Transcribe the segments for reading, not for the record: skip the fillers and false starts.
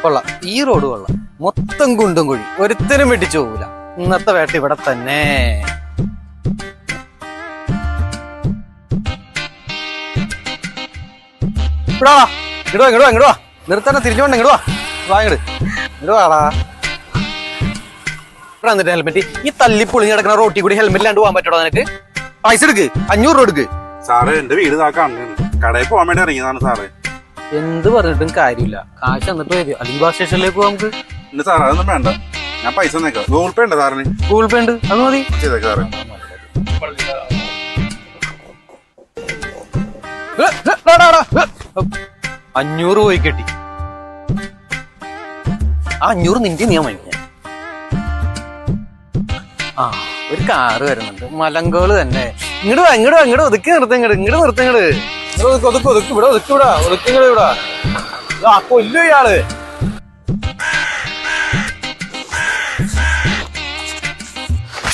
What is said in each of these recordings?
കൊള്ളാം, ഈ റോഡ് കൊള്ളാം. മൊത്തം കുണ്ടും കുഴി, ഒരുത്തരും വെട്ടിച്ചു പോകൂല. ഇന്നത്തെ വേട്ട ഇവിടെ തന്നെ. ഇങ്ങോട്ടാ ഇങ്ങോട്ടോ ഇങ്ങോട്ടോ നിർത്തന്നെ, തിരിഞ്ഞോണ്ട് ഇങ്ങോട്ട് വാ ഇങ്ങോട്ട് വാടാ. ഇവിടെ വന്നിട്ട് ഹെൽമെറ്റ്, ഈ തല്ലിപ്പൊളിഞ്ഞ് കിടക്കുന്ന റോട്ടിൽ കൂടി ഹെൽമെറ്റ് ഇല്ലാണ്ട് പോകാൻ പറ്റണോ നിനക്ക്? പൈസ എടുക്ക്, 500 രൂപ എടുക്ക്. സാറേ എന്റെ വീട് കടയിൽ പോകാൻ വേണ്ടി ഇറങ്ങിയതാണ് സാറേ. എന്ത് പറഞ്ഞിട്ടും കാര്യമില്ല, കാശ് എന്നിട്ട് വരും. അല്ലെങ്കിൽ ബസ് സ്റ്റേഷനിലേക്ക് പോകാം നമുക്ക്. ഇല്ല സാറേ, അതൊന്നും വേണ്ട, ഞാൻ പൈസ തന്നേക്കാം. ഗൂഗിൾ പേ ഉണ്ട് സാറിന്? ഗൂഗിൾ പേ ഉണ്ട്, അത് മതി. ചെയ്തേക്കാം സാറേ. 500 പോയി കെട്ടി. 500 നിന്റെ നീ വാങ്ങിക്കാൻ. ആ, ഒരു കാറ് വരുന്നുണ്ട്, മലങ്കോള് തന്നെ. ഇങ്ങോട്ട് വാ ഇങ്ങോട്ട് ഒതുക്കി നിർത്തിങ്ങട്. ഇവിടെ കൊല്ലു ഇയാള്.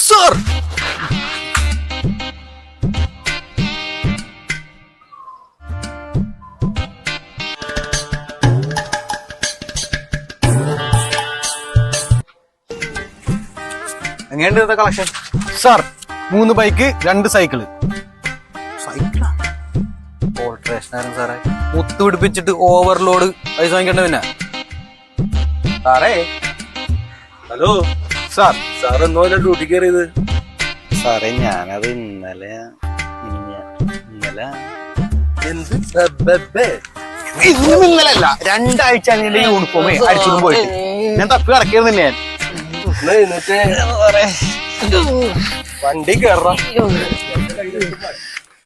സർ, എങ്ങനെയുണ്ട് കളക്ഷൻ? Sir, 3 bike 2 cycle. സൈക്കിളാ? ഓൾട്രേഷനായിരുന്നു സാറേ. മുത്ത് പിടിപ്പിച്ചിട്ട് ഓവർലോഡ് പൈസ വാങ്ങിക്കേണ്ട. പിന്നെ സാറേ, ഹലോ സാർ. സാർ എന്നോലെ ഡ്യൂട്ടി കയറിയത്? സാറേ, ഞാനത് ഇന്നലെ ഇന്നലല്ല, 2 ആഴ്ച യൂണിഫോമേ അടിച്ചിട്ടും പോയിട്ട് ഞാൻ തപ്പി കിടക്കിയിരുന്നില്ല. ഞാൻ വണ്ടി കയറാം.